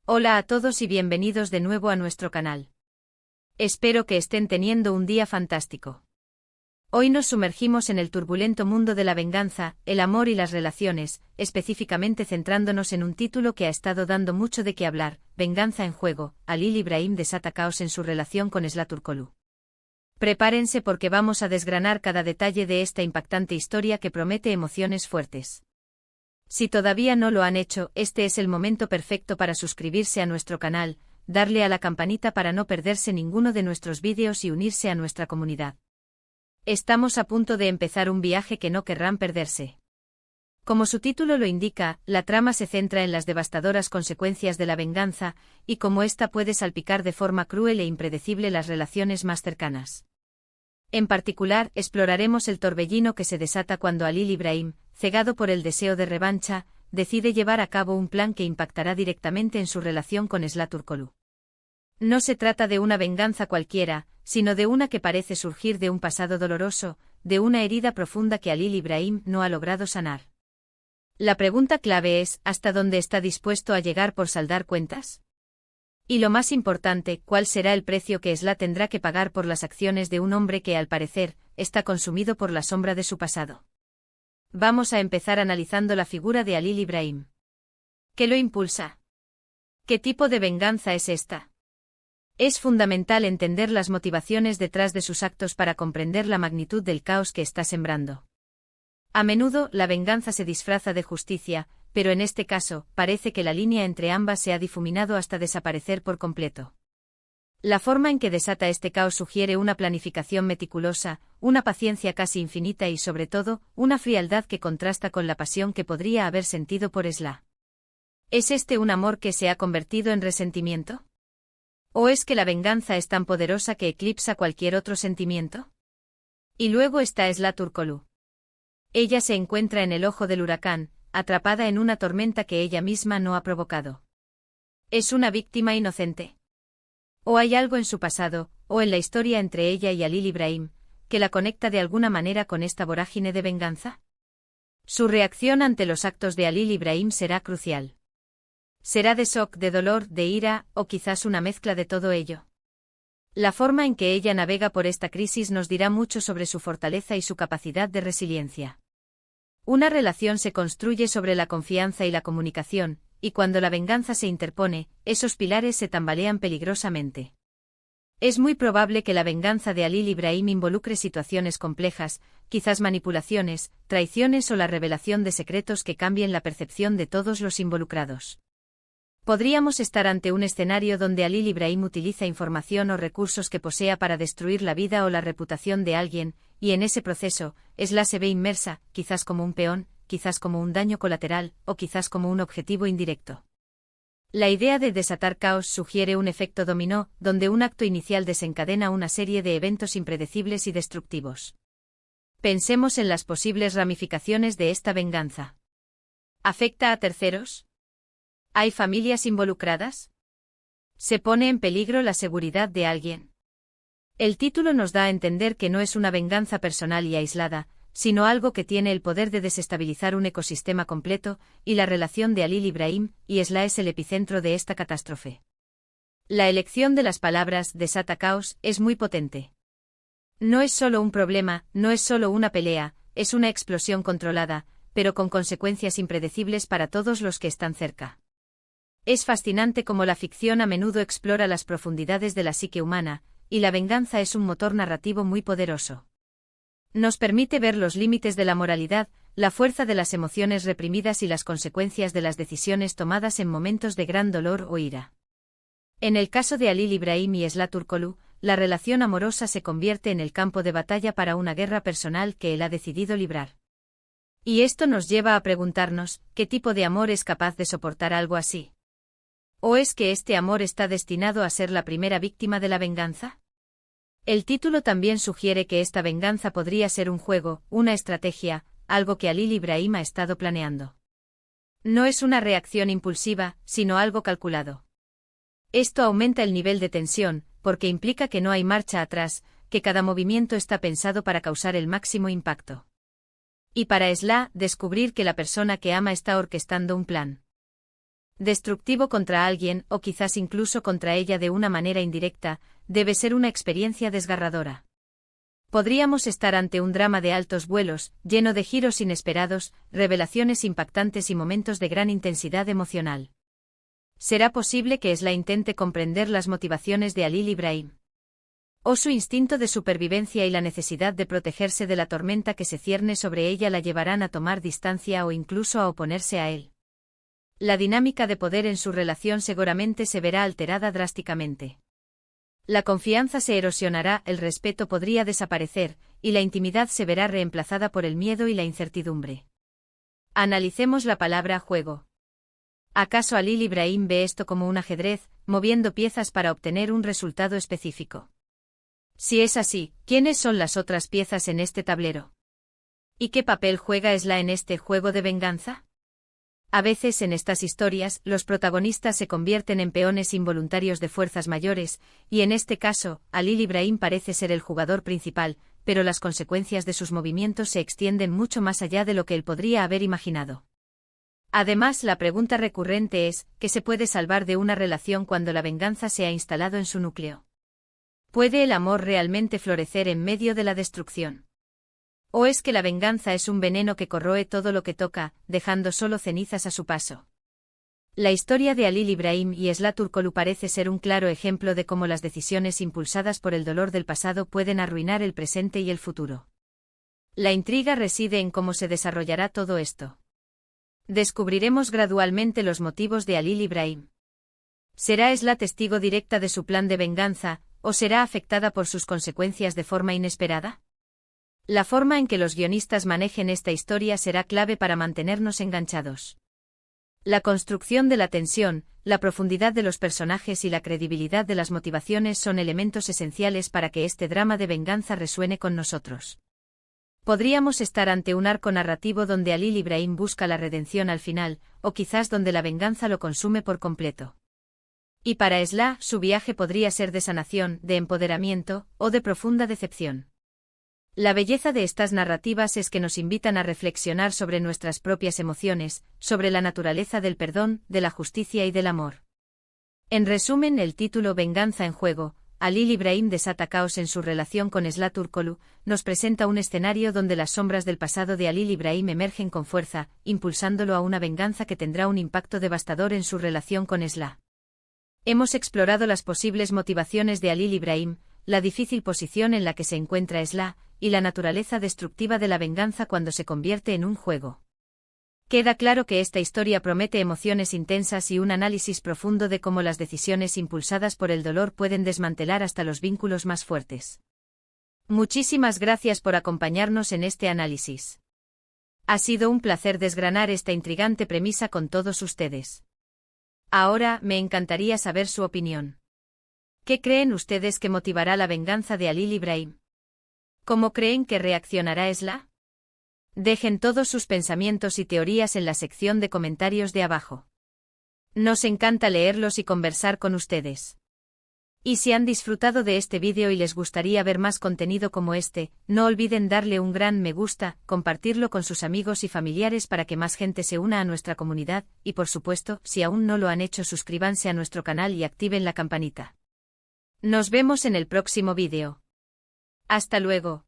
Hola a todos y bienvenidos de nuevo a nuestro canal. Espero que estén teniendo un día fantástico. Hoy nos sumergimos en el turbulento mundo de la venganza, el amor y las relaciones, específicamente centrándonos en un título que ha estado dando mucho de qué hablar, Venganza en juego. Halil İbrahim desata caos en su relación con Esla Turkoglu. Prepárense porque vamos a desgranar cada detalle de esta impactante historia que promete emociones fuertes. Si todavía no lo han hecho, este es el momento perfecto para suscribirse a nuestro canal, darle a la campanita para no perderse ninguno de nuestros vídeos y unirse a nuestra comunidad. Estamos a punto de empezar un viaje que no querrán perderse. Como su título lo indica, la trama se centra en las devastadoras consecuencias de la venganza, y cómo ésta puede salpicar de forma cruel e impredecible las relaciones más cercanas. En particular, exploraremos el torbellino que se desata cuando Halil İbrahim, cegado por el deseo de revancha, decide llevar a cabo un plan que impactará directamente en su relación con Esla Turkoglu. No se trata de una venganza cualquiera, sino de una que parece surgir de un pasado doloroso, de una herida profunda que Halil İbrahim no ha logrado sanar. La pregunta clave es, ¿hasta dónde está dispuesto a llegar por saldar cuentas? Y lo más importante, ¿cuál será el precio que Esla tendrá que pagar por las acciones de un hombre que, al parecer, está consumido por la sombra de su pasado? Vamos a empezar analizando la figura de Halil İbrahim. ¿Qué lo impulsa? ¿Qué tipo de venganza es esta? Es fundamental entender las motivaciones detrás de sus actos para comprender la magnitud del caos que está sembrando. A menudo, la venganza se disfraza de justicia, pero en este caso, parece que la línea entre ambas se ha difuminado hasta desaparecer por completo. La forma en que desata este caos sugiere una planificación meticulosa, una paciencia casi infinita y, sobre todo, una frialdad que contrasta con la pasión que podría haber sentido por Esla. ¿Es este un amor que se ha convertido en resentimiento? ¿O es que la venganza es tan poderosa que eclipsa cualquier otro sentimiento? Y luego está Esla Turkoglu. Ella se encuentra en el ojo del huracán, atrapada en una tormenta que ella misma no ha provocado. ¿Es una víctima inocente? ¿O hay algo en su pasado, o en la historia entre ella y Halil İbrahim, que la conecta de alguna manera con esta vorágine de venganza? Su reacción ante los actos de Halil İbrahim será crucial. ¿Será de shock, de dolor, de ira, o quizás una mezcla de todo ello? La forma en que ella navega por esta crisis nos dirá mucho sobre su fortaleza y su capacidad de resiliencia. Una relación se construye sobre la confianza y la comunicación, y cuando la venganza se interpone, esos pilares se tambalean peligrosamente. Es muy probable que la venganza de Halil İbrahim involucre situaciones complejas, quizás manipulaciones, traiciones o la revelación de secretos que cambien la percepción de todos los involucrados. Podríamos estar ante un escenario donde Halil İbrahim utiliza información o recursos que posea para destruir la vida o la reputación de alguien, y en ese proceso, Esla se ve inmersa, quizás como un peón, quizás como un daño colateral, o quizás como un objetivo indirecto. La idea de desatar caos sugiere un efecto dominó, donde un acto inicial desencadena una serie de eventos impredecibles y destructivos. Pensemos en las posibles ramificaciones de esta venganza. ¿Afecta a terceros? ¿Hay familias involucradas? ¿Se pone en peligro la seguridad de alguien? El título nos da a entender que no es una venganza personal y aislada, sino algo que tiene el poder de desestabilizar un ecosistema completo, y la relación de Halil İbrahim y Esla es el epicentro de esta catástrofe. La elección de las palabras desata caos es muy potente. No es solo un problema, no es solo una pelea, es una explosión controlada, pero con consecuencias impredecibles para todos los que están cerca. Es fascinante cómo la ficción a menudo explora las profundidades de la psique humana, y la venganza es un motor narrativo muy poderoso. Nos permite ver los límites de la moralidad, la fuerza de las emociones reprimidas y las consecuencias de las decisiones tomadas en momentos de gran dolor o ira. En el caso de Halil İbrahim y Esla Turkoglu, la relación amorosa se convierte en el campo de batalla para una guerra personal que él ha decidido librar. Y esto nos lleva a preguntarnos, ¿qué tipo de amor es capaz de soportar algo así? ¿O es que este amor está destinado a ser la primera víctima de la venganza? El título también sugiere que esta venganza podría ser un juego, una estrategia, algo que Halil İbrahim ha estado planeando. No es una reacción impulsiva, sino algo calculado. Esto aumenta el nivel de tensión, porque implica que no hay marcha atrás, que cada movimiento está pensado para causar el máximo impacto. Y para Esla, descubrir que la persona que ama está orquestando un plan. Destructivo contra alguien, o quizás incluso contra ella de una manera indirecta, debe ser una experiencia desgarradora. Podríamos estar ante un drama de altos vuelos, lleno de giros inesperados, revelaciones impactantes y momentos de gran intensidad emocional. ¿Será posible que Esla intente comprender las motivaciones de Halil Ibrahim? ¿O su instinto de supervivencia y la necesidad de protegerse de la tormenta que se cierne sobre ella la llevarán a tomar distancia o incluso a oponerse a él? La dinámica de poder en su relación seguramente se verá alterada drásticamente. La confianza se erosionará, el respeto podría desaparecer, y la intimidad se verá reemplazada por el miedo y la incertidumbre. Analicemos la palabra juego. ¿Acaso Halil Ibrahim ve esto como un ajedrez, moviendo piezas para obtener un resultado específico? Si es así, ¿quiénes son las otras piezas en este tablero? ¿Y qué papel juega Esla en este juego de venganza? A veces en estas historias, los protagonistas se convierten en peones involuntarios de fuerzas mayores, y en este caso, Halil Ibrahim parece ser el jugador principal, pero las consecuencias de sus movimientos se extienden mucho más allá de lo que él podría haber imaginado. Además, la pregunta recurrente es, ¿qué se puede salvar de una relación cuando la venganza se ha instalado en su núcleo? ¿Puede el amor realmente florecer en medio de la destrucción? ¿O es que la venganza es un veneno que corroe todo lo que toca, dejando solo cenizas a su paso? La historia de Halil Ibrahim y Esla Turkoglu parece ser un claro ejemplo de cómo las decisiones impulsadas por el dolor del pasado pueden arruinar el presente y el futuro. La intriga reside en cómo se desarrollará todo esto. Descubriremos gradualmente los motivos de Halil Ibrahim. ¿Será Esla testigo directa de su plan de venganza, o será afectada por sus consecuencias de forma inesperada? La forma en que los guionistas manejen esta historia será clave para mantenernos enganchados. La construcción de la tensión, la profundidad de los personajes y la credibilidad de las motivaciones son elementos esenciales para que este drama de venganza resuene con nosotros. Podríamos estar ante un arco narrativo donde Halil Ibrahim busca la redención al final, o quizás donde la venganza lo consume por completo. Y para Esla, su viaje podría ser de sanación, de empoderamiento, o de profunda decepción. La belleza de estas narrativas es que nos invitan a reflexionar sobre nuestras propias emociones, sobre la naturaleza del perdón, de la justicia y del amor. En resumen, el título Venganza en juego, Halil Ibrahim desata caos en su relación con Esla Turkoglu, nos presenta un escenario donde las sombras del pasado de Halil Ibrahim emergen con fuerza, impulsándolo a una venganza que tendrá un impacto devastador en su relación con Esla. Hemos explorado las posibles motivaciones de Halil Ibrahim, la difícil posición en la que se encuentra Esla, y la naturaleza destructiva de la venganza cuando se convierte en un juego. Queda claro que esta historia promete emociones intensas y un análisis profundo de cómo las decisiones impulsadas por el dolor pueden desmantelar hasta los vínculos más fuertes. Muchísimas gracias por acompañarnos en este análisis. Ha sido un placer desgranar esta intrigante premisa con todos ustedes. Ahora, me encantaría saber su opinión. ¿Qué creen ustedes que motivará la venganza de Halil Ibrahim? ¿Cómo creen que reaccionará Esla? Dejen todos sus pensamientos y teorías en la sección de comentarios de abajo. Nos encanta leerlos y conversar con ustedes. Y si han disfrutado de este vídeo y les gustaría ver más contenido como este, no olviden darle un gran me gusta, compartirlo con sus amigos y familiares para que más gente se una a nuestra comunidad, y por supuesto, si aún no lo han hecho, suscríbanse a nuestro canal y activen la campanita. Nos vemos en el próximo vídeo. Hasta luego.